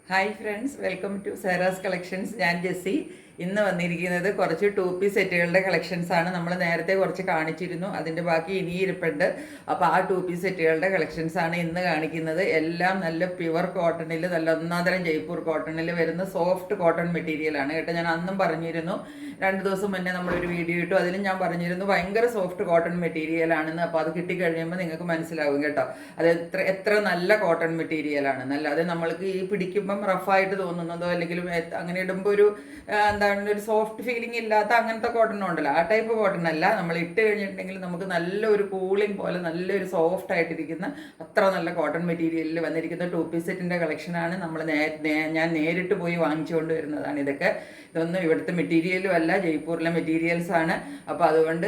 Hi friends, welcome to സേറാസ് collections. ഞാൻ ജെസ്സി. ഇന്ന് വന്നിരിക്കുന്നത് കുറച്ച് ടൂ പീസ് സെറ്റുകളുടെ കളക്ഷൻസ് ആണ്. നമ്മൾ നേരത്തെ കുറച്ച് കാണിച്ചിരുന്നു, അതിൻ്റെ ബാക്കി ഇനിയിരിപ്പുണ്ട്. അപ്പോൾ ആ ടൂ പീസ് സെറ്റുകളുടെ കളക്ഷൻസ് ആണ് ഇന്ന് കാണിക്കുന്നത്. എല്ലാം നല്ല പ്യുവർ കോട്ടണിൽ, നല്ല ഒന്നാന്തരം ജയ്പൂർ കോട്ടണിൽ വരുന്ന സോഫ്റ്റ് കോട്ടൺ മെറ്റീരിയലാണ് കേട്ടോ. ഞാൻ അന്നും പറഞ്ഞിരുന്നു, 2 ദിവസം മുന്നേ നമ്മളൊരു വീഡിയോ ഇട്ടു, അതിലും ഞാൻ പറഞ്ഞിരുന്നു ഭയങ്കര സോഫ്റ്റ് കോട്ടൺ മെറ്റീരിയലാണെന്ന്. അപ്പോൾ അത് കിട്ടിക്കഴിയുമ്പോൾ നിങ്ങൾക്ക് മനസ്സിലാവും കേട്ടോ, അത് എത്ര നല്ല കോട്ടൺ മെറ്റീരിയലാണ്. നല്ല അത് നമ്മൾക്ക് ഈ പിടിക്കുമ്പം റഫായിട്ട് തോന്നുന്നതോ അല്ലെങ്കിൽ അങ്ങനെ ഇടുമ്പോൾ ഒരു എന്താണ് ഒരു സോഫ്റ്റ് ഫീലിംഗ് ഇല്ലാത്ത അങ്ങനത്തെ കോട്ടൺ ഉണ്ടല്ലോ, ആ ടൈപ്പ് കോട്ടൺ അല്ല. നമ്മൾ ഇട്ട് കഴിഞ്ഞിട്ടുണ്ടെങ്കിൽ നമുക്ക് നല്ലൊരു കൂളിംഗ് പോലെ നല്ലൊരു സോഫ്റ്റ് ആയിട്ടിരിക്കുന്ന അത്ര നല്ല കോട്ടൺ മെറ്റീരിയലിൽ വന്നിരിക്കുന്ന ടൂ പീസ് സെറ്റിൻ്റെ കളക്ഷനാണ്. നമ്മൾ ഞാൻ നേരിട്ട് പോയി വാങ്ങിച്ചുകൊണ്ട് വരുന്നതാണ് ഇതൊക്കെ. ഇതൊന്നും ഇവിടുത്തെ മെറ്റീരിയലും അല്ല, ജയ്പൂരിലെ മെറ്റീരിയൽസ് ആണ്. അപ്പോൾ അതുകൊണ്ട്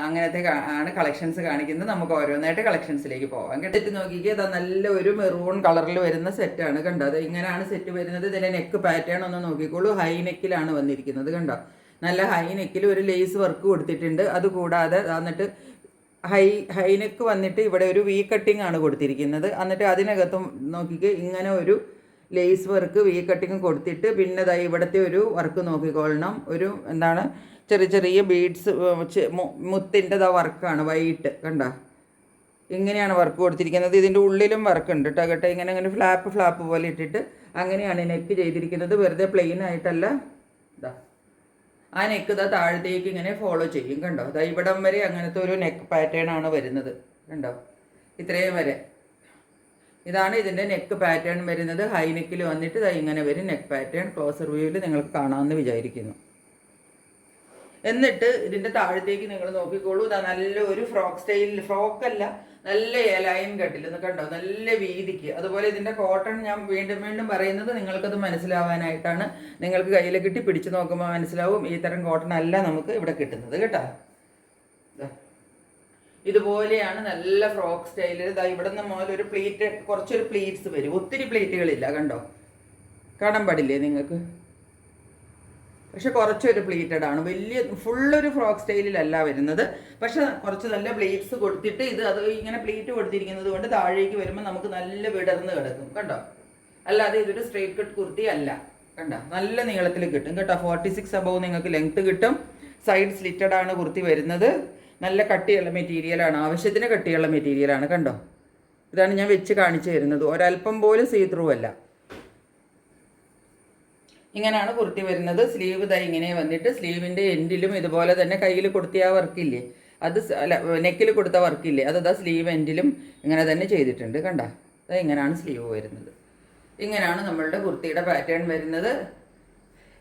അങ്ങനത്തെ ആണ് കളക്ഷൻസ് കാണിക്കുന്നത്. നമുക്ക് ഓരോന്നായിട്ട് കളക്ഷൻസിലേക്ക് പോകാം. സെറ്റ് നോക്കിക്കുക, അത് നല്ല ഒരു മെറൂൺ കളറിൽ വരുന്ന സെറ്റാണ് കണ്ടോ. അത് ഇങ്ങനെയാണ് സെറ്റ് വരുന്നത്. ഇതിൻ്റെ നെക്ക് പാറ്റേൺ ഒന്ന് നോക്കിക്കോളൂ, ഹൈ നെക്കിലാണ് വന്നിരിക്കുന്നത് കണ്ടോ. നല്ല ഹൈ നെക്കിൽ ഒരു ലേസ് വർക്ക് കൊടുത്തിട്ടുണ്ട്. അതുകൂടാതെ എന്നിട്ട് ഹൈ നെക്ക് വന്നിട്ട് ഇവിടെ ഒരു വി കട്ടിങ് ആണ് കൊടുത്തിരിക്കുന്നത്. എന്നിട്ട് അതിനകത്തും നോക്കിക്ക് ഇങ്ങനെ ഒരു ലേസ് വർക്ക് വി കട്ടിങ് കൊടുത്തിട്ട് പിന്നെ ഇവിടുത്തെ ഒരു വർക്ക് നോക്കിക്കൊള്ളണം. ഒരു എന്താണ് ചെറിയ ചെറിയ ബീഡ്സ് മുത്തിൻ്റെ വർക്കാണ് വൈറ്റ് കണ്ടോ. ഇങ്ങനെയാണ് വർക്ക് കൊടുത്തിരിക്കുന്നത്. ഇതിൻ്റെ ഉള്ളിലും വർക്ക് ഉണ്ട് കേട്ടോ. ഇങ്ങനെ ഫ്ലാപ്പ് പോലെ ഇട്ടിട്ട് അങ്ങനെയാണ് നെക്ക് ചെയ്തിരിക്കുന്നത്. വെറുതെ പ്ലെയിൻ ആയിട്ടല്ല. ആ നെക്ക് താഴത്തേക്ക് ഇങ്ങനെ ഫോളോ ചെയ്യും കണ്ടോ. ഇവിടം വരെ അങ്ങനത്തെ ഒരു നെക്ക് പാറ്റേൺ ആണ് വരുന്നത് കണ്ടോ. ഇത്രയും വരെ ഇതാണ് ഇതിൻ്റെ നെക്ക് പാറ്റേൺ വരുന്നത്. ഹൈ നെക്കിൽ വന്നിട്ട് ഇങ്ങനെ വരും നെക്ക് പാറ്റേൺ. ക്ലോസർ വ്യൂവിൽ നിങ്ങൾക്ക് കാണാമെന്ന് വിചാരിക്കുന്നു. എന്നിട്ട് ഇതിൻ്റെ താഴത്തേക്ക് നിങ്ങൾ നോക്കിക്കോളൂ. നല്ലൊരു ഫ്രോക്കല്ല, നല്ല ലൈൻ കട്ടിൽ എന്ന് കണ്ടോ, നല്ല വീതിക്ക്. അതുപോലെ ഇതിൻ്റെ കോട്ടൺ ഞാൻ വീണ്ടും പറയുന്നത് നിങ്ങൾക്കത് മനസ്സിലാവാനായിട്ടാണ്. നിങ്ങൾക്ക് കയ്യിൽ കിട്ടി പിടിച്ചു നോക്കുമ്പോൾ മനസ്സിലാവും ഈ തരം കോട്ടൺ അല്ല നമുക്ക് ഇവിടെ കിട്ടുന്നത് കേട്ടോ. ഇതുപോലെയാണ് നല്ല ഫ്രോക്ക് സ്റ്റൈലിൽ. ഇവിടെ നിന്ന് മുതൽ ഒരു പ്ലീറ്റ്, കുറച്ചൊരു പ്ലീറ്റ്സ് വരും, ഒത്തിരി പ്ലീറ്റുകളില്ല കണ്ടോ. കാണാൻ പാടില്ലേ നിങ്ങൾക്ക്, പക്ഷെ കുറച്ചൊരു പ്ലീറ്റഡ് ആണ്. വലിയ ഫുള്ളൊരു ഫ്രോക്ക് സ്റ്റൈലിലല്ല വരുന്നത്, പക്ഷെ കുറച്ച് നല്ല പ്ലീറ്റ്സ് കൊടുത്തിട്ട് അത് ഇങ്ങനെ പ്ലീറ്റ് കൊടുത്തിരിക്കുന്നത് കൊണ്ട് താഴേക്ക് വരുമ്പോൾ നമുക്ക് നല്ല വിടർന്ന് കിടക്കും കണ്ടോ. അല്ലാതെ ഇതൊരു സ്ട്രെയിറ്റ് കട്ട് കുർത്തി അല്ല കണ്ടോ. നല്ല നീളത്തിൽ കിട്ടും കേട്ടോ. 46 അബവ് നിങ്ങൾക്ക് ലെങ്ത് കിട്ടും. സൈഡ് സ്ലിറ്റഡ് ആണ് കുർത്തി വരുന്നത്. നല്ല കട്ടിയുള്ള മെറ്റീരിയലാണ്, ആവശ്യത്തിന് കട്ടിയുള്ള മെറ്റീരിയലാണ് കണ്ടോ. ഇതാണ് ഞാൻ വെച്ച് കാണിച്ചു തരുന്നത്. ഒരല്പം പോലും സീ ത്രൂ അല്ല. ഇങ്ങനെയാണ് കുർത്തി വരുന്നത്. സ്ലീവ് ഇങ്ങനെ വന്നിട്ട് സ്ലീവിൻ്റെ എൻഡിലും ഇതുപോലെ തന്നെ കയ്യിൽ കൊടുത്തിയ ആ വർക്കില്ലേ, അത് അല്ല നെക്കിൽ കൊടുത്ത വർക്കില്ലേ, അത് സ്ലീവ് എൻഡിലും ഇങ്ങനെ തന്നെ ചെയ്തിട്ടുണ്ട് കണ്ടോ. ഇങ്ങനെയാണ് സ്ലീവ് വരുന്നത്. ഇങ്ങനെയാണ് നമ്മളുടെ കുർത്തിയുടെ പാറ്റേൺ വരുന്നത്.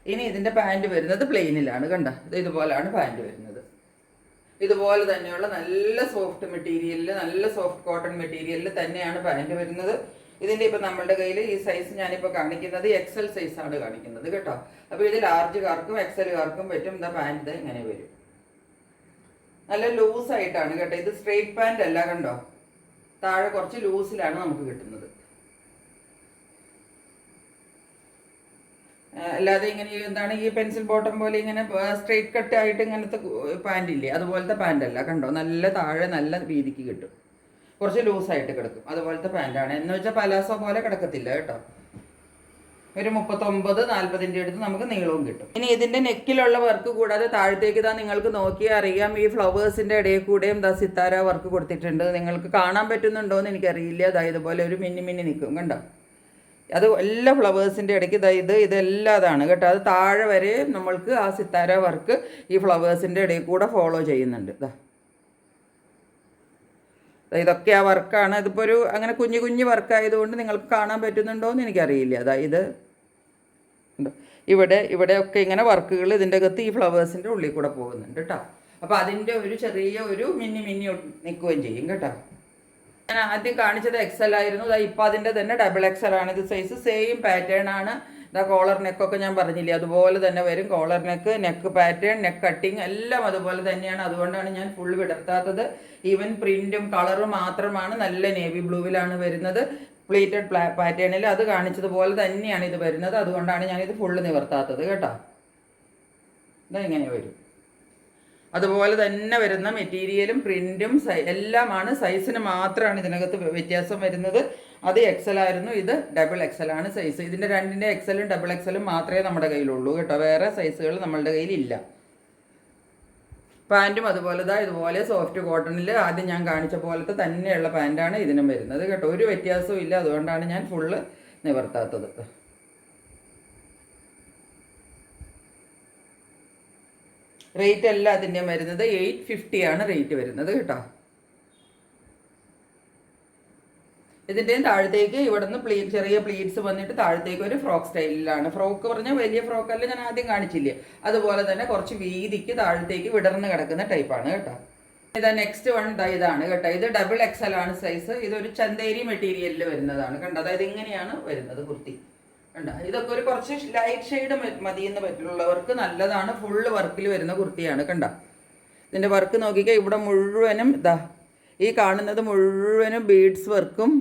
ഇനി ഇതിൻ്റെ പാൻറ് വരുന്നത് പ്ലെയിനിലാണ് കണ്ടോ. ഇതുപോലെയാണ് പാൻറ് വരുന്നത്. ഇതുപോലെ തന്നെയുള്ള നല്ല സോഫ്റ്റ് മെറ്റീരിയലിൽ, നല്ല സോഫ്റ്റ് കോട്ടൺ മെറ്റീരിയലിൽ തന്നെയാണ് പാൻറ് വരുന്നത്. ഇതിൻ്റെ ഇപ്പം നമ്മളുടെ കയ്യിൽ ഈ സൈസ് ഞാനിപ്പോൾ കാണിക്കുന്നത് XL സൈസാണ് കാണിക്കുന്നത് കേട്ടോ. അപ്പോൾ ഇത് ലാർജുകാർക്കും XLകാർക്കും പറ്റും. പാൻറ് ഇങ്ങനെ വരും. നല്ല ലൂസായിട്ടാണ് കേട്ടോ. ഇത് സ്ട്രെയിറ്റ് പാൻറ് അല്ല കണ്ടോ. താഴെ കുറച്ച് ലൂസിലാണ് നമുക്ക് കിട്ടുന്നത്. അല്ലാതെ ഇങ്ങനെ എന്താണ് ഈ പെൻസിൽ ബോട്ടം പോലെ ഇങ്ങനെ സ്ട്രെയിറ്റ് കട്ട് ആയിട്ട് ഇങ്ങനത്തെ പാൻറ് ഇല്ലേ, അതുപോലത്തെ പാൻറ് അല്ല കണ്ടോ. നല്ല താഴെ നല്ല രീതിക്ക് കിട്ടും, കുറച്ച് ലൂസായിട്ട് കിടക്കും. അതുപോലത്തെ പാൻറ്റാണ്. എന്ന് വെച്ചാൽ പലാസോ പോലെ കിടക്കത്തില്ല കേട്ടോ. ഒരു 39-40 അടുത്ത് നമുക്ക് നീളവും കിട്ടും. ഇനി ഇതിൻ്റെ നെക്കിലുള്ള വർക്ക് കൂടാതെ താഴത്തേക്ക് നിങ്ങൾക്ക് നോക്കിയാൽ അറിയാം, ഈ ഫ്ലവേഴ്സിൻ്റെ ഇടയിൽ കൂടെയും സിത്താര വർക്ക് കൊടുത്തിട്ടുണ്ട്. നിങ്ങൾക്ക് കാണാൻ പറ്റുന്നുണ്ടോ എന്ന് എനിക്കറിയില്ല. ഇതുപോലെ ഒരു മിന്നി നിൽക്കും കണ്ടോ. അത് എല്ലാ ഫ്ലവേഴ്സിൻ്റെ ഇടയ്ക്ക് ഇതെല്ലാം അതാണ് കേട്ടോ. അത് താഴെ വരെ നമ്മൾക്ക് ആ സിത്താര വർക്ക് ഈ ഫ്ലവേഴ്സിൻ്റെ ഇടയിൽ കൂടെ ഫോളോ ചെയ്യുന്നുണ്ട്. ഇതൊക്കെ ആ വർക്കാണ്. ഇതിപ്പോൾ ഒരു അങ്ങനെ കുഞ്ഞു വർക്കായതുകൊണ്ട് നിങ്ങൾക്ക് കാണാൻ പറ്റുന്നുണ്ടോ എന്ന് എനിക്കറിയില്ല. അതായത് ഇവിടെയൊക്കെ ഇങ്ങനെ വർക്കുകൾ ഇതിൻ്റെ അകത്ത് ഈ ഫ്ലവേഴ്സിൻ്റെ ഉള്ളിൽ കൂടെ പോകുന്നുണ്ട് കേട്ടോ. അപ്പോൾ അതിൻ്റെ ഒരു ചെറിയ ഒരു മിന്നി നിൽക്കുകയും ചെയ്യും കേട്ടോ. ഞാൻ ആദ്യം കാണിച്ചത് XL ആയിരുന്നു. ഇപ്പോൾ അതിൻ്റെ തന്നെ XXL ആണ്. ഇത് സൈസ് സെയിം പാറ്റേൺ ആണ്. കോളർ നെക്കൊക്കെ ഞാൻ പറഞ്ഞില്ലേ, അതുപോലെ തന്നെ വരും. Collar neck pattern, neck cutting എല്ലാം അതുപോലെ തന്നെയാണ്. അതുകൊണ്ടാണ് ഞാൻ ഫുൾ വിടർത്താത്തത്. ഈവൻ പ്രിൻറ്റും കളറും മാത്രമാണ് നല്ല നേവി ബ്ലൂവിലാണ് വരുന്നത്. പ്ലീറ്റഡ് പാറ്റേണിൽ അത് കാണിച്ചതുപോലെ തന്നെയാണ് ഇത് വരുന്നത്. അതുകൊണ്ടാണ് ഞാനിത് ഫുള്ള് നിവർത്താത്തത് കേട്ടോ. ഇങ്ങനെ വരും. അതുപോലെ തന്നെ വരുന്ന മെറ്റീരിയലും പ്രിൻറ്റും എല്ലാമാണ്. സൈസിന് മാത്രമാണ് ഇതിനകത്ത് വ്യത്യാസം വരുന്നത്. അത് എക്സൽ ആയിരുന്നു, ഇത് ഡബിൾ എക്സൽ ആണ് സൈസ്. ഇതിൻ്റെ രണ്ടിൻ്റെ എക്സലും ഡബിൾ എക്സലും മാത്രമേ നമ്മുടെ കയ്യിലുള്ളൂ കേട്ടോ, വേറെ സൈസുകൾ നമ്മളുടെ കയ്യിലില്ല. പാൻറ്റും അതുപോലെ ഇതുപോലെ സോഫ്റ്റ് കോട്ടണിൽ ആദ്യം ഞാൻ കാണിച്ച പോലത്തെ തന്നെയുള്ള പാൻറ്റാണ് ഇതിനും വരുന്നത് കേട്ടോ, ഒരു വ്യത്യാസവും ഇല്ല. അതുകൊണ്ടാണ് ഞാൻ ഫുള്ള് നിവർത്താത്തത്. റേറ്റ് എല്ലാം അതിൻ്റെ വരുന്നത് 850 ആണ് റേറ്റ് വരുന്നത് കേട്ടോ. ഇതിൻ്റെയും താഴത്തേക്ക് ഇവിടെ നിന്ന് ചെറിയ പ്ലീറ്റ്സ് വന്നിട്ട് താഴത്തേക്ക് ഒരു ഫ്രോക്ക് സ്റ്റൈലിലാണ്. ഫ്രോക്ക് പറഞ്ഞാൽ വലിയ ഫ്രോക്കല്ല, ഞാൻ ആദ്യം കാണിച്ചില്ലേ, അതുപോലെ തന്നെ കുറച്ച് വീതിക്ക് താഴത്തേക്ക് വിടർന്ന് കിടക്കുന്ന ടൈപ്പാണ് കേട്ടോ. ഇതാ നെക്സ്റ്റ് വൺ ഇതാണ് കേട്ടോ, ഇത് ഡബിൾ എക്സൽ ആണ് സൈസ്. ഇതൊരു ചന്തേരി മെറ്റീരിയലിൽ വരുന്നതാണ് കണ്ടോ, അതായത് ഇങ്ങനെയാണ് വരുന്നത് കുർത്തി കണ്ടോ. ഇതൊക്കെ ഒരു കുറച്ച് ലൈറ്റ് ഷെയ്ഡ് മതി എന്ന് പറ്റുള്ളവർക്ക് നല്ലതാണ്. ഫുള്ള് വർക്കിൽ വരുന്ന കുർത്തിയാണ് കണ്ടോ. ഇതിൻ്റെ വർക്ക് നോക്കിക്കുക, ഇവിടെ മുഴുവനും ഈ കാണുന്നത് മുഴുവനും ബീഡ്സ് വർക്കും,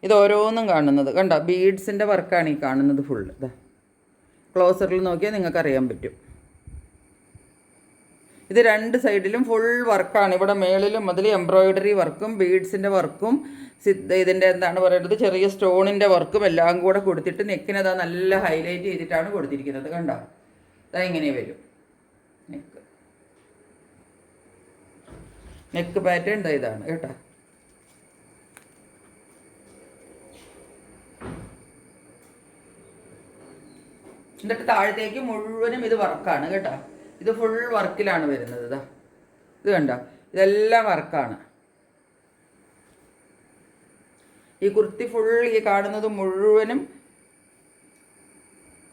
ഇത് ഓരോന്നും കാണുന്നത് കണ്ടോ, ബീഡ്സിൻ്റെ വർക്കാണ് ഈ കാണുന്നത് ഫുള്ള്. ക്ലോസറിൽ നോക്കിയാൽ നിങ്ങൾക്കറിയാൻ പറ്റും. ഇത് രണ്ട് സൈഡിലും ഫുൾ വർക്കാണ്. ഇവിടെ മേളിലും മുതൽ എംബ്രോയിഡറി വർക്കും ബീഡ്സിൻ്റെ വർക്കും ഇതിൻ്റെ എന്താണ് പറയുന്നത് ചെറിയ സ്റ്റോണിൻ്റെ വർക്കും എല്ലാം കൂടെ കൊടുത്തിട്ട് നെക്കിനതാ നല്ല ഹൈലൈറ്റ് ചെയ്തിട്ടാണ് കൊടുത്തിരിക്കുന്നത് കണ്ടോ. അതാ ഇങ്ങനെ വരും നെക്ക് പാറ്റേൺ ഇതാണ് കേട്ടോ. എന്നിട്ട് താഴത്തേക്ക് മുഴുവനും ഇത് വർക്കാണ് കേട്ടോ. ഇത് ഫുൾ വർക്കിലാണ് വരുന്നത്. ഇത് കണ്ടോ, ഇതെല്ലാം വർക്കാണ്. ഈ കുർത്തി ഫുൾ ഈ കാണുന്നത് മുഴുവനും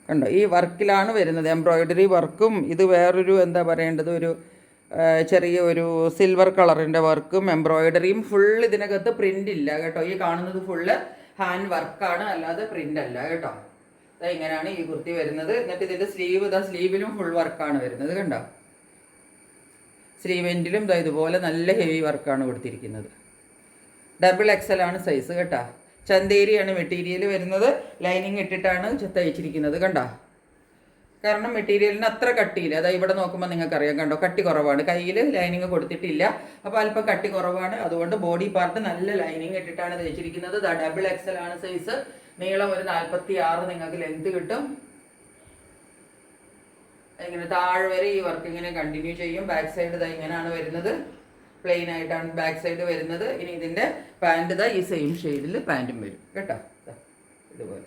കണ്ടോ ഈ വർക്കിലാണ് വരുന്നത്, എംബ്രോയിഡറി വർക്കും. ഇത് വേറൊരു എന്താ പറയേണ്ടത്, ഒരു ചെറിയ ഒരു സിൽവർ കളറിൻ്റെ വർക്കും എംബ്രോയിഡറിയും. ഫുൾ ഇതിനകത്ത് പ്രിൻ്റ് ഇല്ല കേട്ടോ. ഈ കാണുന്നത് ഫുള്ള് ഹാൻഡ് വർക്കാണ്, അല്ലാതെ പ്രിൻ്റ് അല്ല കേട്ടോ. ഇങ്ങനെയാണ് ഈ കുർത്തി വരുന്നത്. എന്നിട്ട് ഇതിൻ്റെ സ്ലീവിലും ഫുൾ വർക്കാണ് വരുന്നത് കണ്ടോ. സ്ലീവ് എൻഡിലും ഇതുപോലെ നല്ല ഹെവി വർക്കാണ് കൊടുത്തിരിക്കുന്നത്. ഡബിൾ എക്സൽ ആണ് സൈസ് കേട്ടോ. ചന്തേരിയാണ് മെറ്റീരിയൽ വരുന്നത്. ലൈനിങ് ഇട്ടിട്ടാണ് തയ്ച്ചിരിക്കുന്നത് കണ്ടോ. കാരണം മെറ്റീരിയലിന് അത്ര കട്ടിയില്ല. അതായത് ഇവിടെ നോക്കുമ്പോൾ നിങ്ങൾക്കറിയാം കണ്ടോ, കട്ടി കുറവാണ്. കയ്യിൽ ലൈനിങ് കൊടുത്തിട്ടില്ല, അപ്പോൾ അല്പം കട്ടി കുറവാണ്. അതുകൊണ്ട് ബോഡി പാർട്ട് നല്ല ലൈനിങ് ഇട്ടിട്ടാണ് തയ്ച്ചിരിക്കുന്നത്. ഡബിൾ എക്സൽ ആണ് സൈസ്. നീളം ഒരു 46 നിങ്ങൾക്ക് ലെങ്ത് കിട്ടും. ഇങ്ങനെ താഴെ വരെ ഈ വർക്ക് ഇങ്ങനെ കണ്ടിന്യൂ ചെയ്യും. ബാക്ക് സൈഡ് ഇങ്ങനെയാണ് വരുന്നത്, പ്ലെയിൻ ആയിട്ടാണ് ബാക്ക് സൈഡ് വരുന്നത്. ഇനി ഇതിൻ്റെ പാൻറ് ഈ സെയിം ഷെയ്ഡിൽ പാൻറ്റും വരും കേട്ടോ. ഇതുപോലെ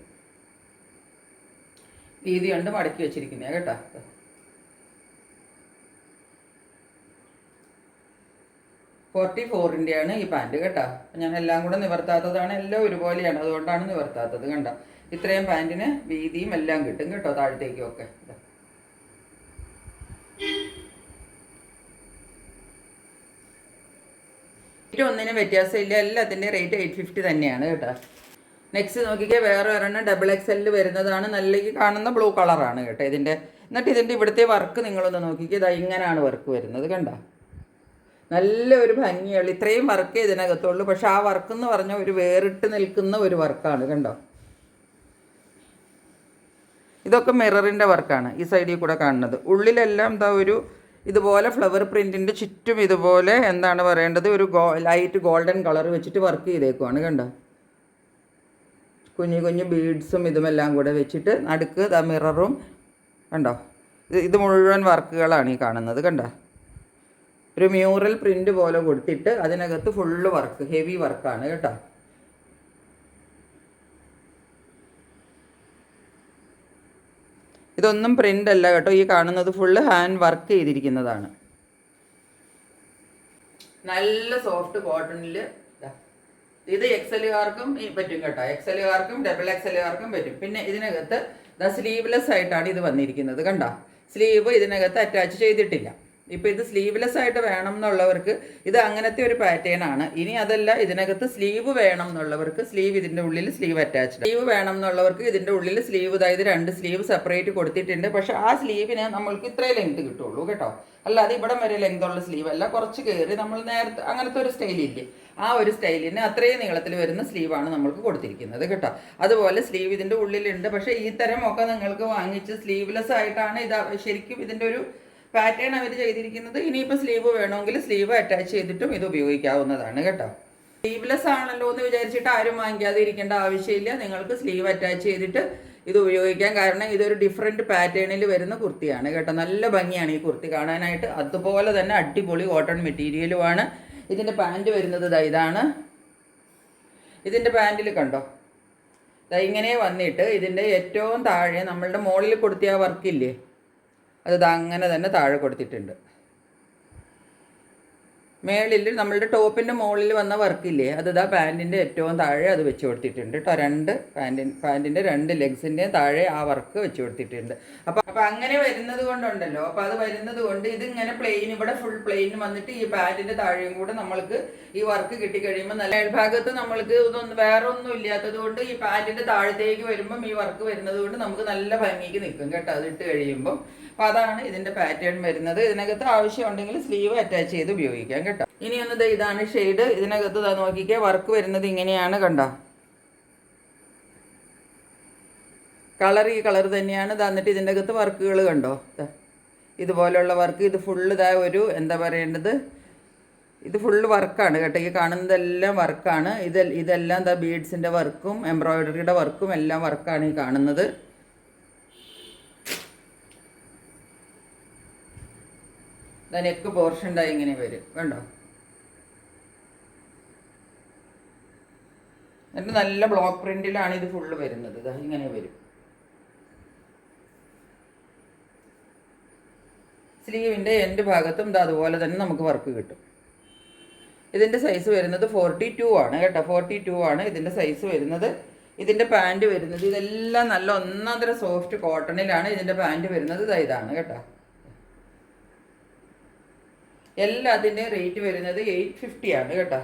വീതി കണ്ട് മടക്കി വെച്ചിരിക്കുന്നതാണ് കേട്ടോ. $44 ഈ പാൻറ് കേട്ടോ. ഞാൻ എല്ലാം കൂടെ നിവർത്താത്തതാണ്, എല്ലാം ഒരുപോലെയാണ്, അതുകൊണ്ടാണ് നിവർത്താത്തത് കണ്ടോ. ഇത്രയും പാൻറ്റിന് വീതിയും എല്ലാം കിട്ടും കേട്ടോ, താഴത്തേക്കും ഒക്കെ. ഒന്നിനും വ്യത്യാസമില്ല, എല്ലാത്തിൻ്റെ റേറ്റ് 850 തന്നെയാണ് കേട്ടോ. നെക്സ്റ്റ് നോക്കിക്കേ, വേറെ ഒരെണ്ണം ഡബിൾ എക്സലിൽ വരുന്നതാണ്. നല്ല ഈ കാണുന്ന ബ്ലൂ കളറാണ് കേട്ടോ ഇതിൻ്റെ. എന്നിട്ട് ഇതിൻ്റെ ഇവിടുത്തെ വർക്ക് നിങ്ങളൊന്ന് നോക്കിക്കേ, ഇങ്ങനെയാണ് വർക്ക് വരുന്നത് കണ്ടോ. നല്ല ഒരു ഭംഗിയുള്ള ഇത്രയും വർക്ക് ഇതിനകത്തുള്ളൂ. പക്ഷെ ആ വർക്ക് എന്ന് പറഞ്ഞാൽ ഒരു വേറിട്ട് നിൽക്കുന്ന ഒരു വർക്കാണ് കണ്ടോ. ഇതൊക്കെ മിററിൻ്റെ വർക്കാണ് ഈ സൈഡിൽ കൂടെ കാണുന്നത്. ഉള്ളിലെല്ലാം ഒരു ഇതുപോലെ ഫ്ലവർ പ്രിൻറ്റിൻ്റെ ചുറ്റും ഇതുപോലെ എന്താണ് പറയേണ്ടത്, ഒരു ലൈറ്റ് ഗോൾഡൻ കളർ വെച്ചിട്ട് വർക്ക് ചെയ്തേക്കുവാണ് കണ്ടോ. കുഞ്ഞു കുഞ്ഞു ബീഡ്സും ഇതുമെല്ലാം കൂടെ വെച്ചിട്ട് നടുക്ക് മിററും കണ്ടോ. ഇത് മുഴുവൻ വർക്കുകളാണ് ഈ കാണുന്നത് കണ്ടോ. ഒരു മ്യൂറൽ പ്രിൻ്റ് പോലെ കൊടുത്തിട്ട് അതിനകത്ത് ഫുള്ള് വർക്ക്, ഹെവി വർക്കാണ് കേട്ടോ. ഇതൊന്നും പ്രിൻ്റ് അല്ല കേട്ടോ. ഈ കാണുന്നത് ഫുള്ള് ഹാൻഡ് വർക്ക് ചെയ്തിരിക്കുന്നതാണ്. നല്ല സോഫ്റ്റ് കോട്ടണിൽ. ഇത് എക്സലുകാർക്കും പറ്റും കേട്ടോ, എക്സലുകാർക്കും ഡബിൾ എക്സലുകാർക്കും പറ്റും. പിന്നെ ഇതിനകത്ത് സ്ലീവ്ലെസ് ആയിട്ടാണ് ഇത് വന്നിരിക്കുന്നത് കണ്ടോ. സ്ലീവ് ഇതിനകത്ത് അറ്റാച്ച് ചെയ്തിട്ടില്ല. ഇപ്പോൾ ഇത് സ്ലീവ്ലെസ് ആയിട്ട് വേണം എന്നുള്ളവർക്ക് ഇത് അങ്ങനത്തെ ഒരു പാറ്റേൺ ആണ്. ഇനി അതല്ല, ഇതിനകത്ത് സ്ലീവ് വേണം എന്നുള്ളവർക്ക് സ്ലീവ് ഇതിൻ്റെ ഉള്ളിൽ സ്ലീവ് അറ്റാച്ച്ഡ്. സ്ലീവ് വേണം എന്നുള്ളവർക്ക് ഇതിൻ്റെ ഉള്ളിൽ സ്ലീവ്, അതായത് 2 സ്ലീവ് സെപ്പറേറ്റ് കൊടുത്തിട്ടുണ്ട്. പക്ഷെ ആ സ്ലീവിന് നമ്മൾക്ക് ഇത്രയും ലെങ്ത് കിട്ടുള്ളൂ കേട്ടോ. അല്ലാതെ ഇവിടം വരെ ലെങ്ത് ഉള്ള സ്ലീവ് അല്ല, കുറച്ച് കയറി നമ്മൾ നേരത്തെ അങ്ങനത്തെ ഒരു സ്റ്റൈലില്ലേ, ആ ഒരു സ്റ്റൈലിന് അത്രയും നീളത്തിൽ വരുന്ന സ്ലീവാണ് നമ്മൾക്ക് കൊടുത്തിരിക്കുന്നത് കേട്ടോ. അതുപോലെ സ്ലീവ് ഇതിൻ്റെ ഉള്ളിലുണ്ട്. പക്ഷേ ഈ തരം ഒക്കെ നിങ്ങൾക്ക് വാങ്ങിച്ച് സ്ലീവ്ലെസ് ആയിട്ടാണ് ഇത് ശരിക്കും ഇതിൻ്റെ ഒരു പാറ്റേൺ അവർ ചെയ്തിരിക്കുന്നത്. ഇനിയിപ്പോൾ സ്ലീവ് വേണമെങ്കിൽ സ്ലീവ് അറ്റാച്ച് ചെയ്തിട്ടും ഇത് ഉപയോഗിക്കാവുന്നതാണ് കേട്ടോ. സ്ലീവ്ലെസ് ആണല്ലോ എന്ന് വിചാരിച്ചിട്ട് ആരും വാങ്ങിക്കാതെ ഇരിക്കേണ്ട ആവശ്യമില്ല. നിങ്ങൾക്ക് സ്ലീവ് അറ്റാച്ച് ചെയ്തിട്ട് ഇത് ഉപയോഗിക്കാം. കാരണം ഇതൊരു ഡിഫറെൻറ്റ് പാറ്റേണിൽ വരുന്ന കുർത്തിയാണ് കേട്ടോ. നല്ല ഭംഗിയാണ് ഈ കുർത്തി കാണാനായിട്ട്. അതുപോലെ തന്നെ അടിപൊളി കോട്ടൺ മെറ്റീരിയലുമാണ്. ഇതിൻ്റെ പാൻറ്റ് വരുന്നത് ഇതാണ്. ഇതിൻ്റെ പാൻറ്റിൽ കണ്ടോ, ഇങ്ങനെ വന്നിട്ട് ഇതിൻ്റെ ഏറ്റവും താഴെ നമ്മളുടെ മുകളിൽ കൊടുത്തിയ ആ വർക്കില്ലേ, അത് അങ്ങനെ തന്നെ താഴെ കൊടുത്തിട്ടുണ്ട്. മേളിൽ നമ്മളുടെ ടോപ്പിൻ്റെ മുകളിൽ വന്ന വർക്കില്ലേ, അത് പാൻറ്റിൻ്റെ ഏറ്റവും താഴെ അത് വെച്ച് കൊടുത്തിട്ടുണ്ട് കേട്ടോ. പാൻറ്റിൻ്റെ രണ്ട് ലെഗ്സിൻ്റെയും താഴെ ആ വർക്ക് വെച്ച് കൊടുത്തിട്ടുണ്ട്. അപ്പോൾ അങ്ങനെ വരുന്നത് കൊണ്ടുണ്ടല്ലോ, അപ്പോൾ അത് വരുന്നത് കൊണ്ട് ഇതിങ്ങനെ പ്ലെയിൻ, ഇവിടെ ഫുൾ പ്ലെയിൻ വന്നിട്ട് ഈ പാൻറ്റിൻ്റെ താഴെയും കൂടെ നമ്മൾക്ക് ഈ വർക്ക് കിട്ടിക്കഴിയുമ്പോൾ നല്ല ഭാഗത്ത് നമ്മൾക്ക് ഇതൊന്നും വേറെ ഒന്നും ഇല്ലാത്തത് കൊണ്ട് ഈ പാൻറ്റിൻ്റെ താഴത്തേക്ക് വരുമ്പം ഈ വർക്ക് വരുന്നത് കൊണ്ട് നമുക്ക് നല്ല ഭംഗിക്ക് നിൽക്കും കേട്ടോ അത് ഇട്ട് കഴിയുമ്പം. അപ്പോൾ അതാണ് ഇതിൻ്റെ പാറ്റേൺ വരുന്നത്. ഇതിനകത്ത് ആവശ്യമുണ്ടെങ്കിൽ സ്ലീവ് അറ്റാച്ച് ചെയ്ത് ഉപയോഗിക്കാം കേട്ടോ. ഇനി ഒന്ന് ഇതാണ് ഷെയ്ഡ്. ഇതിനകത്ത് നോക്കിക്കുക, വർക്ക് വരുന്നത് ഇങ്ങനെയാണ് കണ്ടോ. കളർ ഈ കളർ തന്നെയാണ്. തന്നിട്ട് ഇതിൻ്റെ അകത്ത് വർക്കുകൾ കണ്ടോ, ഇതുപോലെയുള്ള വർക്ക്. ഇത് ഫുള്ള് ഒരു എന്താ പറയേണ്ടത്, ഇത് ഫുള്ള് വർക്കാണ് കേട്ടോ. ഈ കാണുന്നതെല്ലാം വർക്കാണ്. ഇതെല്ലാം ബീഡ്സിൻ്റെ വർക്കും എംബ്രോയിഡറിയുടെ വർക്കും എല്ലാം വർക്കാണ് ഈ കാണുന്നത്. നെക്ക് പോർഷൻ ഇങ്ങനെ വരും കണ്ടോ. എന്നിട്ട് നല്ല ബ്ലോക്ക് പ്രിന്റിലാണ് ഇത് ഫുള്ള് വരുന്നത്. ഇങ്ങനെ വരും. സ്ലീവിൻ്റെ എൻഡ് ഭാഗത്തും അതുപോലെ തന്നെ നമുക്ക് വർക്ക് കിട്ടും. ഇതിൻ്റെ സൈസ് വരുന്നത് 42 ആണ് കേട്ടോ. 42 ആണ് ഇതിൻ്റെ സൈസ് വരുന്നത്. ഇതിൻ്റെ പാൻറ് വരുന്നത് ഇതെല്ലാം നല്ല ഒന്നാന്തര സോഫ്റ്റ് കോട്ടണിലാണ് ഇതിൻ്റെ പാൻറ് വരുന്നത്. ഇതാണ് കേട്ടോ. എല്ലാത്തിൻ്റെയും റേറ്റ് വരുന്നത് 850 ആണ് കേട്ടോ.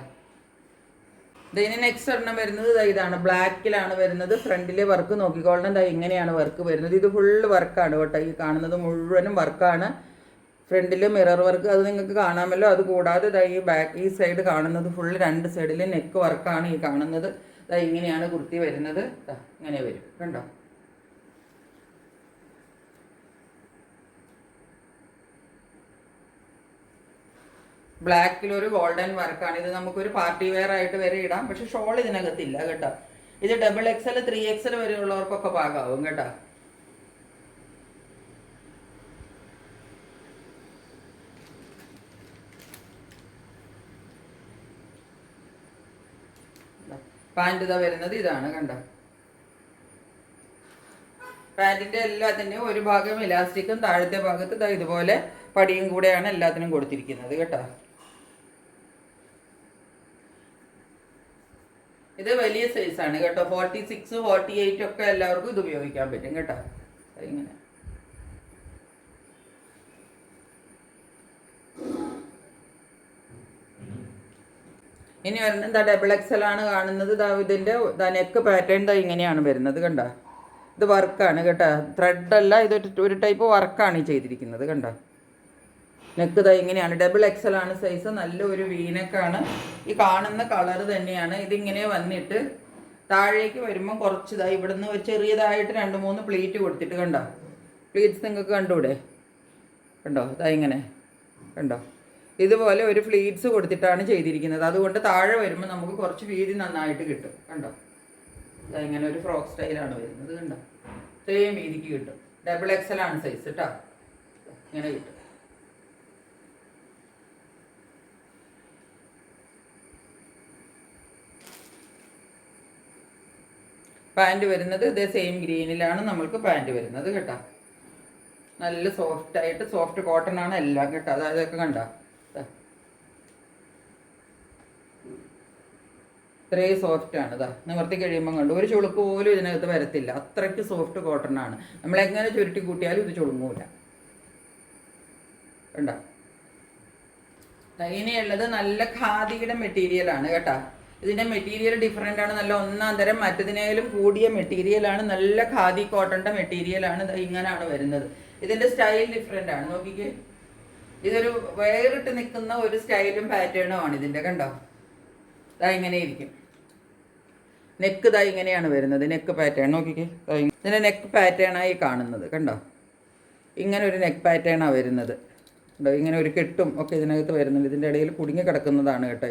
ഇതിന് നെക്സ്റ്റ് ഒരെണ്ണം വരുന്നത് ഇതാണ്. ബ്ലാക്കിലാണ് വരുന്നത്. ഫ്രണ്ടിലെ വർക്ക് നോക്കിക്കോളണം. ഇങ്ങനെയാണ് വർക്ക് വരുന്നത്. ഇത് ഫുള്ള് വർക്കാണ് കേട്ടോ. ഈ കാണുന്നത് മുഴുവനും വർക്കാണ്. ഫ്രണ്ടിൽ മിറർ വർക്ക് അത് നിങ്ങൾക്ക് കാണാമല്ലോ. അത് കൂടാതെ ഈ സൈഡ് കാണുന്നത് ഫുള്ള് രണ്ട് സൈഡിൽ നെക്ക് വർക്കാണ് ഈ കാണുന്നത്. ഇങ്ങനെയാണ് കുർത്തി വരുന്നത്. ഇങ്ങനെ വരും കണ്ടോ. ബ്ലാക്കിലൊരു ഗോൾഡൻ വർക്കാണ്. ഇത് നമുക്കൊരു പാർട്ടി വെയർ ആയിട്ട് വരെ ഇടാം. പക്ഷെ ഷോൾ ഇതിനകത്തില്ല കേട്ടോ. ഇത് XXL 3XL വരെയുള്ളവർക്കൊക്കെ പാകാവും കേട്ടോ. പാൻറ് വരുന്നത് ഇതാണ് കണ്ടോ. പാൻറ്റിൻ്റെ എല്ലാത്തിൻ്റെയും ഒരു ഭാഗം ഇലാസ്റ്റിക്കും താഴത്തെ ഭാഗത്ത് ഇതുപോലെ പടിയും കൂടെയാണ് എല്ലാത്തിനും കൊടുത്തിരിക്കുന്നത് കേട്ടോ. ഇത് വലിയ സൈസാണ് കേട്ടോ. 46, 48 ഒക്കെ എല്ലാവർക്കും ഇത് ഉപയോഗിക്കാൻ പറ്റും കേട്ടോ. ഇങ്ങനെ ഇനി വരുന്നത് XXL ആണ് കാണുന്നത്. ഇതിൻ്റെ നെക്ക് പാറ്റേൺ ഇങ്ങനെയാണ് വരുന്നത് കണ്ടോ. ഇത് വർക്കാണ് കേട്ടോ. ത്രെഡല്ല, ഒരു ടൈപ്പ് വർക്കാണ് ഈ ചെയ്തിരിക്കുന്നത് കണ്ടോ. നെക്ക് ഇങ്ങനെയാണ്. XXL ആണ് സൈസ്. നല്ല ഒരു വീനക്കാണ്. ഈ കാണുന്ന കളർ തന്നെയാണ്. ഇതിങ്ങനെ വന്നിട്ട് താഴേക്ക് വരുമ്പോൾ കുറച്ച് ഇവിടുന്ന് ഒരു ചെറിയതായിട്ട് 2-3 പ്ലീറ്റ് കൊടുത്തിട്ട് കണ്ടോ. പ്ലീറ്റ്സ് നിങ്ങൾക്ക് കണ്ടൂടെ കണ്ടോ. ഇങ്ങനെ കണ്ടോ. ഇതുപോലെ ഒരു ഫ്ലീറ്റ്സ് കൊടുത്തിട്ടാണ് ചെയ്തിരിക്കുന്നത്. അതുകൊണ്ട് താഴെ വരുമ്പോൾ നമുക്ക് കുറച്ച് വീതി നന്നായിട്ട് കിട്ടും കണ്ടോ. ഇങ്ങനെ ഒരു ഫ്രോക്ക് സ്റ്റൈലാണ് വരുന്നത് കണ്ടോ. ഇത്രയും വീതിക്ക് കിട്ടും. XXL ആണ് സൈസ് കേട്ടോ. ഇങ്ങനെ കിട്ടും. പാൻറ് വരുന്നത് സെയിം ഗ്രീനിലാണ് നമ്മൾക്ക് പാൻറ് വരുന്നത് കേട്ടോ. നല്ല സോഫ്റ്റായിട്ട് സോഫ്റ്റ് കോട്ടൺ ആണ് എല്ലാം കേട്ടോ. അതായതൊക്കെ കണ്ടോ. ഇത്രയും സോഫ്റ്റാണ്. നിവർത്തി കഴിയുമ്പം കണ്ടു ഒരു ചുളുക്ക് പോലും ഇതിനകത്ത് വരത്തില്ല. അത്രയ്ക്ക് സോഫ്റ്റ് കോട്ടൺ ആണ്. നമ്മളെങ്ങനെ ചുരുട്ടി കൂട്ടിയാലും ഇത് ചുളുങ്ങൂല കണ്ടോ. ഇനിയുള്ളത് നല്ല ഖാദിയുടെ മെറ്റീരിയലാണ് കേട്ടോ. ഇതിൻ്റെ മെറ്റീരിയൽ ഡിഫറെൻ്റ് ആണ്. നല്ല ഒന്നാം തരം മറ്റതിനേലും കൂടിയ മെറ്റീരിയലാണ്. നല്ല ഖാദി കോട്ടൻ്റെ മെറ്റീരിയലാണ്. ഇങ്ങനെയാണ് വരുന്നത്. ഇതിൻ്റെ സ്റ്റൈൽ ഡിഫറെൻ്റ് ആണ്. നോക്കിക്കേ. ഇതൊരു വേറിട്ട് നിൽക്കുന്ന ഒരു സ്റ്റൈലും പാറ്റേണും ആണ് ഇതിൻ്റെ കണ്ടോ. ഇങ്ങനെ ഇരിക്കും. നെക്ക് ഇങ്ങനെയാണ് വരുന്നത്. നെക്ക് പാറ്റേൺ നോക്കിക്കേ. ഇതിൻ്റെ നെക്ക് പാറ്റേണായി കാണുന്നത് കണ്ടോ. ഇങ്ങനെ ഒരു നെക്ക് പാറ്റേണാണ് വരുന്നത്. ഉണ്ടോ, ഇങ്ങനെ ഒരു കെട്ടും ഒക്കെ ഇതിനകത്ത് വരുന്നുണ്ട്. ഇതിൻ്റെ ഇടയിൽ കുടുങ്ങി കിടക്കുന്നതാണ് കേട്ടോ.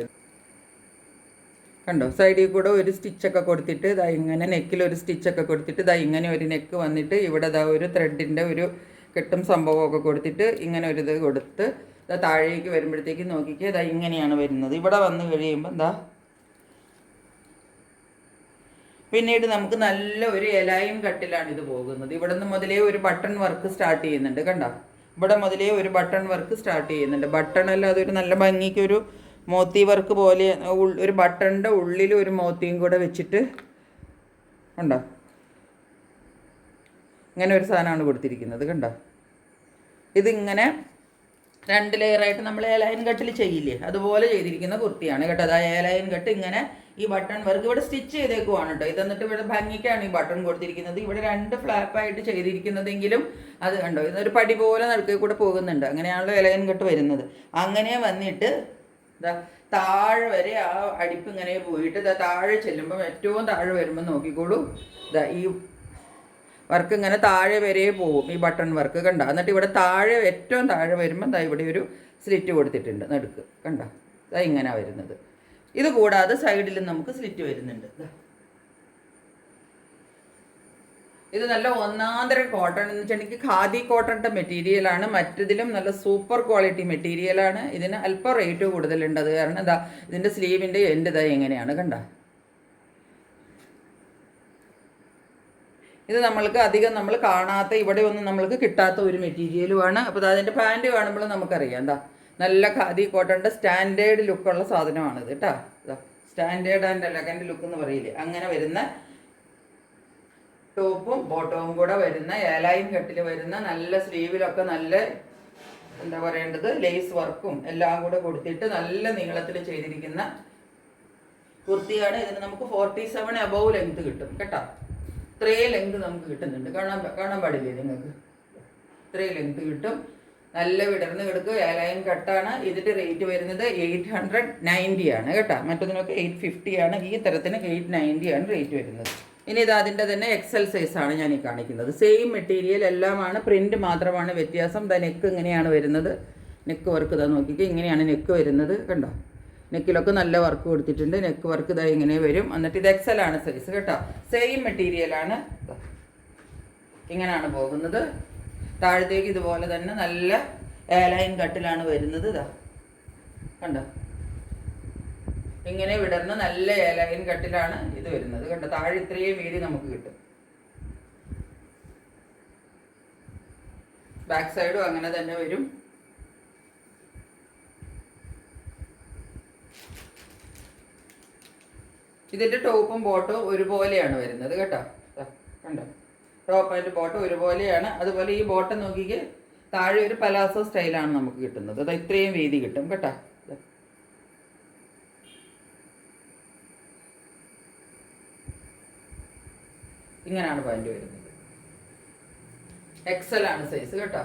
കണ്ടോ, സൈഡിൽ കൂടെ ഒരു സ്റ്റിച്ചൊക്കെ കൊടുത്തിട്ട് ഇതാ ഇങ്ങനെ നെക്കിലൊരു സ്റ്റിച്ചൊക്കെ കൊടുത്തിട്ട് ഇതാ ഇങ്ങനെ ഒരു നെക്ക് വന്നിട്ട് ഇവിടെ ഇതാ ഒരു ത്രെഡിൻ്റെ ഒരു കെട്ടും സംഭവമൊക്കെ കൊടുത്തിട്ട് ഇങ്ങനെ ഒരു ഇത് കൊടുത്ത് ഇതാ താഴേക്ക് വരുമ്പോഴത്തേക്ക് നോക്കിക്കുക, ഇതാ ഇങ്ങനെയാണ് വരുന്നത്. ഇവിടെ വന്ന് കഴിയുമ്പോൾ എന്താ പിന്നീട് നമുക്ക് നല്ല ഒരു എലൈൻ കട്ടിലാണ് ഇത് പോകുന്നത്. ഇവിടെ നിന്ന് മുതലേ ഒരു ബട്ടൺ വർക്ക് സ്റ്റാർട്ട് ചെയ്യുന്നുണ്ട്. കണ്ടോ, ഇവിടെ മുതലേ ഒരു ബട്ടൺ വർക്ക് സ്റ്റാർട്ട് ചെയ്യുന്നുണ്ട്. ബട്ടൺ അല്ല, അതൊരു നല്ല ഭംഗിക്കൊരു മോത്തി വർക്ക് പോലെ ഒരു ബട്ടണിൻ്റെ ഉള്ളിൽ ഒരു മോത്തിയും കൂടെ വെച്ചിട്ട് കണ്ടോ, ഇങ്ങനെ ഒരു സാധനമാണ് കൊടുത്തിരിക്കുന്നത്. കണ്ടോ, ഇതിങ്ങനെ 2 ലെയറായിട്ട് നമ്മൾ എലൈൻ കട്ടിൽ ചെയ്യില്ലേ, അതുപോലെ ചെയ്തിരിക്കുന്ന കുർത്തിയാണ് കേട്ടോ. അതായത് എലൈൻ കട്ട് ഇങ്ങനെ ഈ ബട്ടൺ വർക്ക് ഇവിടെ സ്റ്റിച്ച് ചെയ്തേക്കുവാണ് കേട്ടോ. ഇത് എന്നിട്ട് ഇവിടെ ഭംഗിക്കാണ് ഈ ബട്ടൺ കൊടുത്തിരിക്കുന്നത്. ഇവിടെ 2 ഫ്ലാപ്പായിട്ട് ചെയ്തിരിക്കുന്നതെങ്കിലും അത് കണ്ടോ, ഇതൊരു പടി പോലെ നടുക്കേ കൂടെ പോകുന്നുണ്ട്. അങ്ങനെയാണല്ലോ എലൈൻ കട്ട് വരുന്നത്. അങ്ങനെ വന്നിട്ട് ഇതാ താഴെ വരെ ആ അടിപ്പ് ഇങ്ങനെ പോയിട്ട് ഇതാ താഴെ ചെല്ലുമ്പോൾ ഏറ്റവും താഴെ വരുമ്പോൾ നോക്കിക്കോളൂ, ഇതാ ഈ വർക്ക് ഇങ്ങനെ താഴെ വരെ പോവും, ഈ ബട്ടൺ വർക്ക് കണ്ടോ. എന്നിട്ട് ഇവിടെ താഴെ ഏറ്റവും താഴെ വരുമ്പോൾ ദാ ഇവിടെ ഒരു സ്ലിറ്റ് കൊടുത്തിട്ടുണ്ട് നടുക്ക്, കണ്ടോ. ഇതാ ഇങ്ങനെ വരുന്നത്. ഇത് കൂടാതെ സൈഡിലും നമുക്ക് സ്ലിറ്റ് വരുന്നുണ്ട്. ഇത് നല്ല ഒന്നാന്തരം കോട്ടൺ എന്ന് വെച്ചിട്ടുണ്ടെങ്കിൽ ഖാദി കോട്ടണിൻ്റെ മെറ്റീരിയലാണ്. മറ്റതിലും നല്ല സൂപ്പർ ക്വാളിറ്റി മെറ്റീരിയലാണ്. ഇതിന് അല്പം റേറ്റ് കൂടുതലുണ്ട്. അത് കാരണം ഇതാ ഇതിൻ്റെ സ്ലീവിൻ്റെ എൻഡ് ഇതാ എങ്ങനെയാണ് കണ്ടോ. ഇത് നമ്മൾക്ക് അധികം നമ്മൾ കാണാത്ത, ഇവിടെ ഒന്നും നമ്മൾക്ക് കിട്ടാത്ത ഒരു മെറ്റീരിയലുമാണ്. അപ്പോൾ അതിൻ്റെ പാൻറ്റ് കാണുമ്പോൾ നമുക്കറിയാം എന്താ നല്ല ഖാദി കോട്ടണിൻ്റെ സ്റ്റാൻഡേർഡ് ലുക്കുള്ള സാധനമാണിത് കേട്ടോ. സ്റ്റാൻഡേർഡ് ആൻഡ് എലഗൻ്റ് ലുക്ക് എന്ന് പറയില്ലേ, അങ്ങനെ വരുന്ന ടോപ്പും ബോട്ടവും കൂടെ വരുന്ന എലൈൻ കട്ടിൽ വരുന്ന നല്ല സ്ലീവിലൊക്കെ നല്ല എന്താ പറയേണ്ടത് ലേസ് വർക്കും എല്ലാം കൂടെ കൊടുത്തിട്ട് നല്ല നീളത്തിൽ ചെയ്തിരിക്കുന്ന കുർത്തിയാണ്. ഇതിന് നമുക്ക് 47 അബവ് ലെങ്ത് കിട്ടും കേട്ടോ. ഇത്രയും ലെങ്ത് നമുക്ക് കിട്ടുന്നുണ്ട്. കാണാൻ പാടില്ലേ നിങ്ങൾക്ക്, ഇത്രയും ലെങ്ത് കിട്ടും. നല്ല വിടർന്ന് കിടക്കും. എലൈൻ കട്ടാണ്. ഇതിൻ്റെ റേറ്റ് വരുന്നത് 890 ആണ് കേട്ടോ. മറ്റൊന്നിനൊക്കെ 850 ആണ്. ഈ തരത്തിന് 890 ആണ് റേറ്റ് വരുന്നത്. ഇനി ഇത് അതിൻ്റെ തന്നെ എക്സൽ സൈസാണ് ഞാൻ ഈ കാണിക്കുന്നത്. സെയിം മെറ്റീരിയൽ എല്ലാമാണ്, പ്രിൻറ്റ് മാത്രമാണ് വ്യത്യാസം. ഇതാ നെക്ക് ഇങ്ങനെയാണ് വരുന്നത്. നെക്ക് വർക്ക് ഇതാ നോക്കിക്കുക, ഇങ്ങനെയാണ് നെക്ക് വരുന്നത് കണ്ടോ. നെക്കിലൊക്കെ നല്ല വർക്ക് കൊടുത്തിട്ടുണ്ട്. നെക്ക് വർക്ക് ഇതാ ഇങ്ങനെ വരും. എന്നിട്ട് ഇത് എക്സലാണ് സൈസ് കേട്ടോ. സെയിം മെറ്റീരിയലാണ്. ഇങ്ങനെയാണ് പോകുന്നത്. താഴത്തേക്ക് ഇതുപോലെ തന്നെ നല്ല എലൈൻ കട്ടിലാണ് വരുന്നത്. ഇതാ കണ്ടോ, ഇങ്ങനെ വിടർന്ന് നല്ല എലൈൻ കട്ടിലാണ് ഇത് വരുന്നത് കണ്ടോ. താഴെ ഇത്രയും വീതി നമുക്ക് കിട്ടും. ബാക്ക് സൈഡും അങ്ങനെ തന്നെ വരും. ഇതിൻ്റെ ടോപ്പും ബോട്ടും ഒരുപോലെയാണ് വരുന്നത് കേട്ടോ. കണ്ടോ, ടോപ്പ് ആൻഡ് ബോട്ടം ഒരുപോലെയാണ്. അതുപോലെ ഈ ബോട്ടം നോക്കിക്ക് താഴെ ഒരു പലാസോ സ്റ്റൈലാണ് നമുക്ക് കിട്ടുന്നത്. അത് ഇത്രയും വീതി കിട്ടും കേട്ടോ. ഇങ്ങനെയാണ് പാൻറ് വരുന്നത്. എക്സൽ ആണ് സൈസ് കേട്ടോ.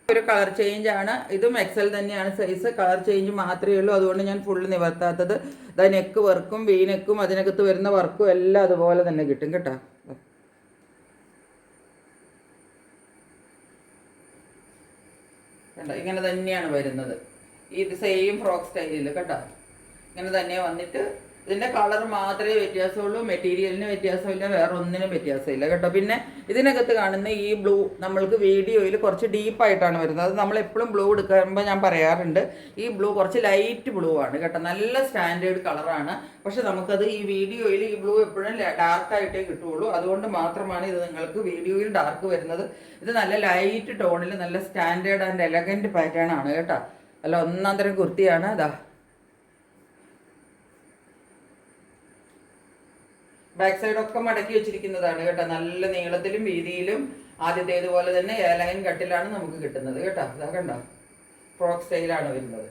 ഒരു കളർ ചേഞ്ച് ആണ്. ഇതും എക്സൽ തന്നെയാണ് സൈസ്. കളർ ചേഞ്ച് മാത്രമേ ഉള്ളൂ. അതുകൊണ്ട് ഞാൻ ഫുള്ള് നിവർത്താത്തത്. അതായത് നെക്ക് വർക്കും വി നെക്കും അതിനകത്ത് വരുന്ന വർക്കും എല്ലാം അതുപോലെ തന്നെ കിട്ടും കേട്ടോ. കണ്ടോ, ഇങ്ങനെ തന്നെയാണ് വരുന്നത്. ഇത് സെയിം ഫ്രോക്ക് സ്റ്റൈലിൽ കേട്ടോ. ഇങ്ങനെ തന്നെ വന്നിട്ട് ഇതിൻ്റെ കളർ മാത്രമേ വ്യത്യാസമുള്ളൂ. മെറ്റീരിയലിന് വ്യത്യാസമില്ല, വേറെ ഒന്നിനും വ്യത്യാസമില്ല കേട്ടോ. പിന്നെ ഇതിനകത്ത് കാണുന്ന ഈ ബ്ലൂ നമ്മൾക്ക് വീഡിയോയിൽ കുറച്ച് ഡീപ്പായിട്ടാണ് വരുന്നത്. അത് നമ്മളെപ്പോഴും ബ്ലൂ എടുക്കുമ്പോൾ ഞാൻ പറയാറുണ്ട്, ഈ ബ്ലൂ കുറച്ച് ലൈറ്റ് ബ്ലൂ ആണ് കേട്ടോ. നല്ല സ്റ്റാൻഡേർഡ് കളറാണ്. പക്ഷെ നമുക്കത് ഈ വീഡിയോയിൽ ഈ ബ്ലൂ എപ്പോഴും ഡാർക്കായിട്ടേ കിട്ടുകയുള്ളൂ. അതുകൊണ്ട് മാത്രമാണ് ഇത് നിങ്ങൾക്ക് വീഡിയോയിൽ ഡാർക്ക് വരുന്നത്. ഇത് നല്ല ലൈറ്റ് ടോണിൽ നല്ല സ്റ്റാൻഡേർഡ് ആൻഡ് എലഗൻറ്റ് പാറ്റേൺ ആണ് കേട്ടോ. അല്ല ഒന്നാം തരം കുർത്തിയാണ്. അതാ ബാക്ക് സൈഡൊക്കെ മടക്കി വെച്ചിരിക്കുന്നതാണ് കേട്ടോ. നല്ല നീളത്തിലും വീതിയിലും ആദ്യത്തേതുപോലെ തന്നെ എലൈൻ കട്ടിലാണ് നമുക്ക് കിട്ടുന്നത് കേട്ടോ. അതാ കണ്ടോ, ഫ്രോക്ക് സ്റ്റൈലാണ് വരുന്നത്.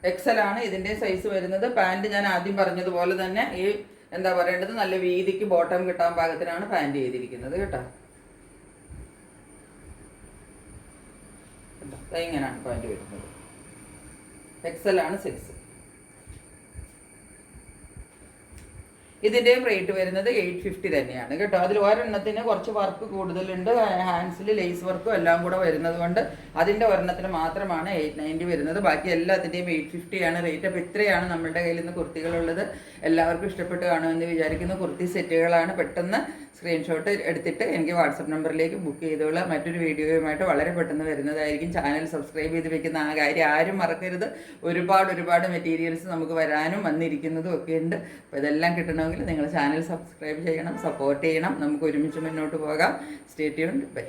എക്സൽ ആണ് ഇതിൻ്റെ സൈസ് വരുന്നത്. പാൻറ് ഞാൻ ആദ്യം പറഞ്ഞതുപോലെ തന്നെ ഈ എന്താ പറയേണ്ടത് നല്ല വീതിക്ക് ബോട്ടം കിട്ടാൻ പാകത്തിനാണ് പാൻറ് ചെയ്തിരിക്കുന്നത് കേട്ടോ. ഇങ്ങനെയാണ് പാൻറ് വരുന്നത്. എക്സൽ ആണ് സൈസ്. ഇതിൻ്റെയും റേറ്റ് വരുന്നത് 850 തന്നെയാണ് കേട്ടോ. അതിൽ ഒരെണ്ണത്തിന് കുറച്ച് വർക്ക് കൂടുതലുണ്ട്, ഹാൻഡ്സിൽ ലേസ് വർക്കും എല്ലാം കൂടെ വരുന്നത് കൊണ്ട് അതിൻ്റെ ഒരെണ്ണത്തിന് മാത്രമാണ് 890 വരുന്നത്. ബാക്കി എല്ലാത്തിൻ്റെയും 850 ആണ് റേറ്റ്. അപ്പോൾ ഇത്രയാണ് നമ്മളുടെ കയ്യിൽ നിന്ന് കുർത്തികളുള്ളത്. എല്ലാവർക്കും ഇഷ്ടപ്പെട്ട് കാണുമെന്ന് വിചാരിക്കുന്ന കുർത്തി സെറ്റുകളാണ്. പെട്ടെന്ന് സ്ക്രീൻഷോട്ട് എടുത്തിട്ട് എനിക്ക് വാട്സപ്പ് നമ്പറിലേക്ക് ബുക്ക് ചെയ്തോളാം. മറ്റൊരു വീഡിയോയുമായിട്ട് വളരെ പെട്ടെന്ന് വരുന്നതായിരിക്കും. ചാനൽ സബ്സ്ക്രൈബ് ചെയ്ത് വെക്കുന്ന ആ കാര്യം ആരും മറക്കരുത്. ഒരുപാട് മെറ്റീരിയൽസ് നമുക്ക് വരാനും വന്നിരിക്കുന്നതും ഒക്കെ ഉണ്ട്. അപ്പോൾ ഇതെല്ലാം കിട്ടണമെങ്കിൽ നിങ്ങൾ ചാനൽ സബ്സ്ക്രൈബ് ചെയ്യണം, സപ്പോർട്ട് ചെയ്യണം. നമുക്ക് ഒരുമിച്ച് മുന്നോട്ട് പോകാം. Stay tuned. ബൈ.